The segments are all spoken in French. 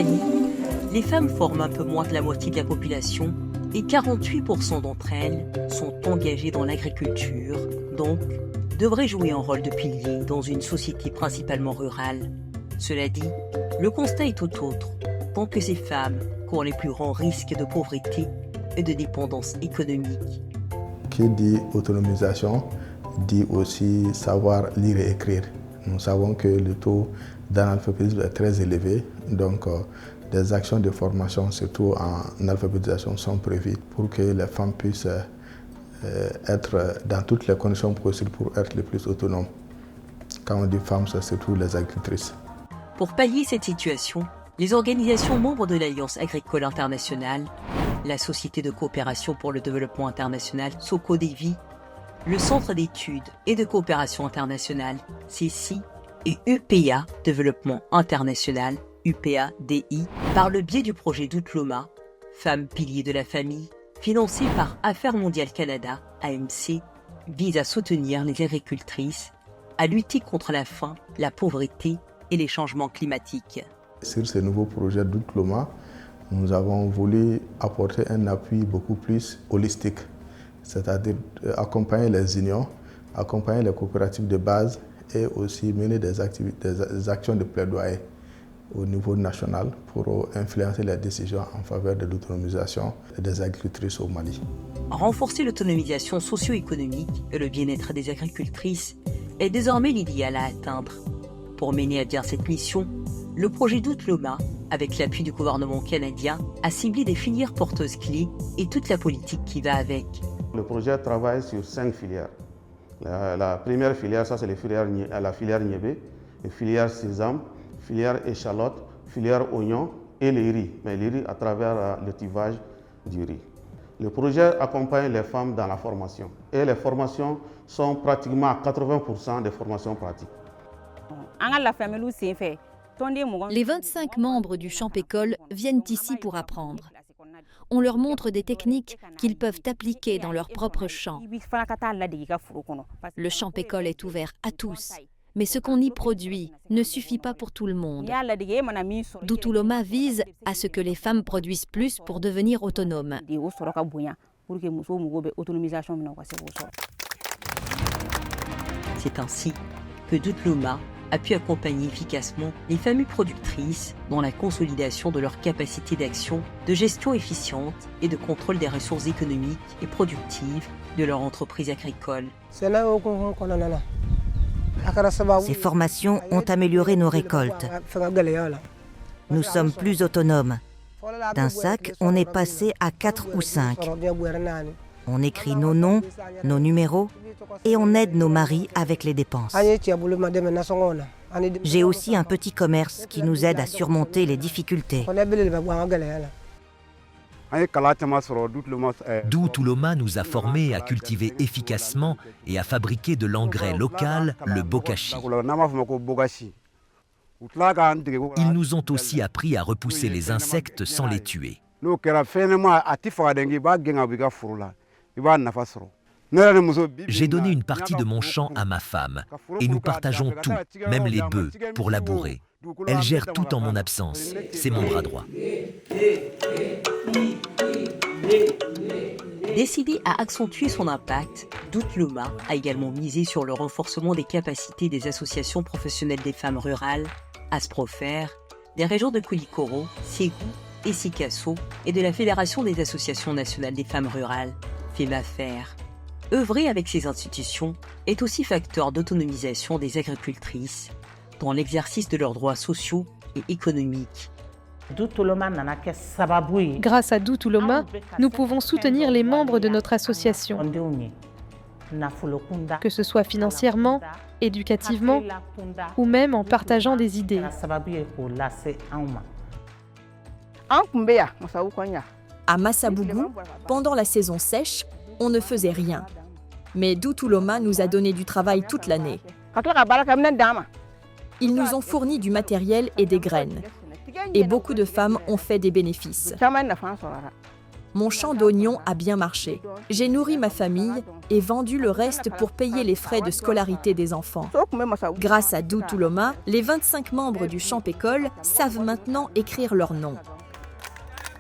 Mali, les femmes forment un peu moins de la moitié de la population et 48% d'entre elles sont engagées dans l'agriculture, donc devraient jouer un rôle de pilier dans une société principalement rurale. Cela dit, le constat est tout autre, tant que ces femmes courent les plus grands risques de pauvreté et de dépendance économique. Qui dit autonomisation dit aussi savoir lire et écrire. Nous savons que le taux d'analphabétisme est très élevé, donc des actions de formation, surtout en alphabétisation, sont prévues pour que les femmes puissent être dans toutes les conditions possibles pour être les plus autonomes. Quand on dit femmes, c'est surtout les agricultrices. Pour pallier cette situation, les organisations membres de l'Alliance agricole internationale, la Société de coopération pour le développement international SOCODEVI, le Centre d'études et de coopération internationale CECI et UPA Développement international UPA-DI, par le biais du projet Doutloma, Femmes piliers de la famille, financé par Affaires mondiales Canada, AMC, vise à soutenir les agricultrices, à lutter contre la faim, la pauvreté et les changements climatiques. Sur ce nouveau projet Doutloma, nous avons voulu apporter un appui beaucoup plus holistique, c'est-à-dire accompagner les unions, accompagner les coopératives de base et aussi mener des actions de plaidoyer au niveau national pour influencer les décisions en faveur de l'autonomisation des agricultrices au Mali. Renforcer l'autonomisation socio-économique et le bien-être des agricultrices est désormais l'idéal à atteindre. Pour mener à bien cette mission, le projet Doutloma, avec l'appui du gouvernement canadien, a ciblé des filières porteuses clés et toute la politique qui va avec. Le projet travaille sur 5 filières. La première filière, ça c'est la filière niébé, la filière sésame, filière échalote, filière oignon et les riz, mais les riz à travers le tivage du riz. Le projet accompagne les femmes dans la formation et les formations sont pratiquement à 80% des formations pratiques. Les 25 membres du Champ-École viennent ici pour apprendre. On leur montre des techniques qu'ils peuvent appliquer dans leur propre champ. Le Champ-École est ouvert à tous, mais ce qu'on y produit ne suffit pas pour tout le monde. Doutloma vise à ce que les femmes produisent plus pour devenir autonomes. C'est ainsi que Doutloma a pu accompagner efficacement les familles productrices dans la consolidation de leurs capacités d'action, de gestion efficiente et de contrôle des ressources économiques et productives de leur entreprise agricole. Ces formations ont amélioré nos récoltes. Nous sommes plus autonomes. D'un sac, on est passé à 4 ou 5. On écrit nos noms, nos numéros et on aide nos maris avec les dépenses. J'ai aussi un petit commerce qui nous aide à surmonter les difficultés. Doutloma nous a formés à cultiver efficacement et à fabriquer de l'engrais local, le bokashi. Ils nous ont aussi appris à repousser les insectes sans les tuer. J'ai donné une partie de mon champ à ma femme et nous partageons tout, même les bœufs, pour labourer. Elle gère tout en mon absence. C'est mon bras droit. Décidé à accentuer son impact, Doutloma a également misé sur le renforcement des capacités des associations professionnelles des femmes rurales, ASPROFER, des régions de Koulikoro, Ségou et Sikasso et de la Fédération des associations nationales des femmes rurales, FEMAFER. Œuvrer avec ces institutions est aussi facteur d'autonomisation des agricultrices dans l'exercice de leurs droits sociaux et économiques. Grâce à Doutloma, nous pouvons soutenir les membres de notre association, que ce soit financièrement, éducativement ou même en partageant des idées. À Massabougou, pendant la saison sèche, on ne faisait rien. Mais Doutloma nous a donné du travail toute l'année. Ils nous ont fourni du matériel et des graines. Et beaucoup de femmes ont fait des bénéfices. Mon champ d'oignons a bien marché. J'ai nourri ma famille et vendu le reste pour payer les frais de scolarité des enfants. Grâce à Doutuloma, les 25 membres du Champ École savent maintenant écrire leur nom.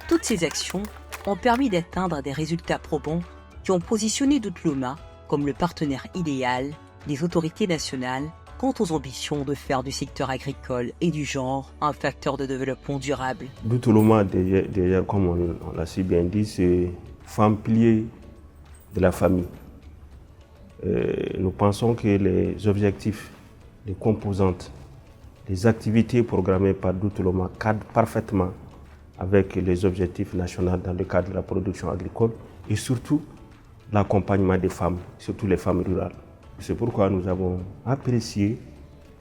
Toutes ces actions ont permis d'atteindre des résultats probants qui ont positionné Doutuloma comme le partenaire idéal des autorités nationales quant aux ambitions de faire du secteur agricole et du genre un facteur de développement durable. Doutuloma, déjà, comme on l'a si bien dit, c'est femme pilier de la famille. Nous pensons que les objectifs, les composantes, les activités programmées par Doutuloma cadrent parfaitement avec les objectifs nationaux dans le cadre de la production agricole et surtout l'accompagnement des femmes, surtout les femmes rurales. C'est pourquoi nous avons apprécié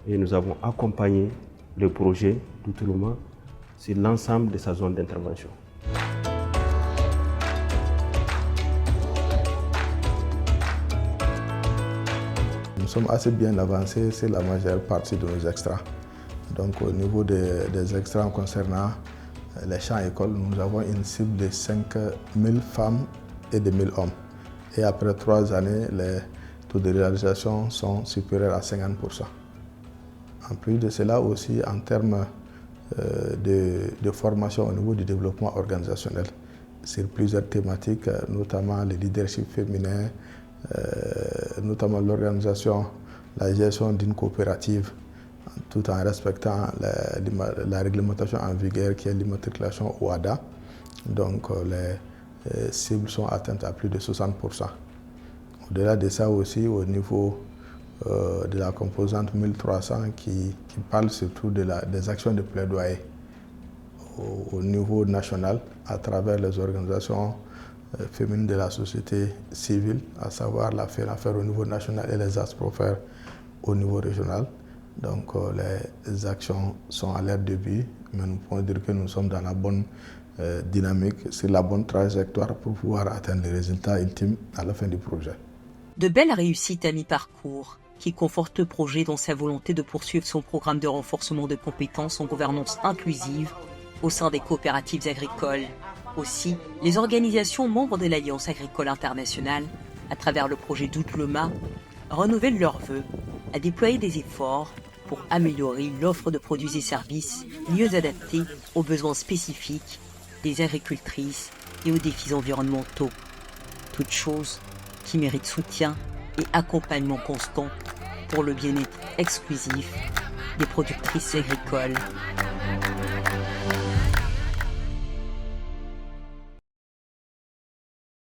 et nous avons accompagné le projet Doutuloma sur l'ensemble de sa zone d'intervention. Nous sommes assez bien avancés sur la majeure partie de nos extrats. Donc au niveau des extrats concernant les champs écoles, nous avons une cible de 5 000 femmes et de 1 000 hommes. Et après 3 années, les taux de réalisation sont supérieurs à 50%. En plus de cela aussi, en termes de formation au niveau du développement organisationnel, sur plusieurs thématiques, notamment le leadership féminin, notamment l'organisation, la gestion d'une coopérative, tout en respectant la réglementation en vigueur qui est l'immatriculation OADA. Donc les cibles sont atteintes à plus de 60%. Au-delà de ça aussi, au niveau de la composante 1300 qui parle surtout des actions de plaidoyer au niveau national à travers les organisations féminines de la société civile, à savoir la FENAFER au niveau national et les ASPROFER au niveau régional. Donc les actions sont à leur début, mais nous pouvons dire que nous sommes dans la bonne dynamique, sur la bonne trajectoire pour pouvoir atteindre les résultats ultimes à la fin du projet. De belles réussites à mi-parcours qui confortent le projet dans sa volonté de poursuivre son programme de renforcement de compétences en gouvernance inclusive au sein des coopératives agricoles. Aussi, les organisations membres de l'Alliance agricole internationale, à travers le projet Doutuloma, renouvellent leurs vœux à déployer des efforts pour améliorer l'offre de produits et services mieux adaptés aux besoins spécifiques des agricultrices et aux défis environnementaux. Toutes choses qui méritent soutien et accompagnement constant pour le bien-être exclusif des productrices agricoles.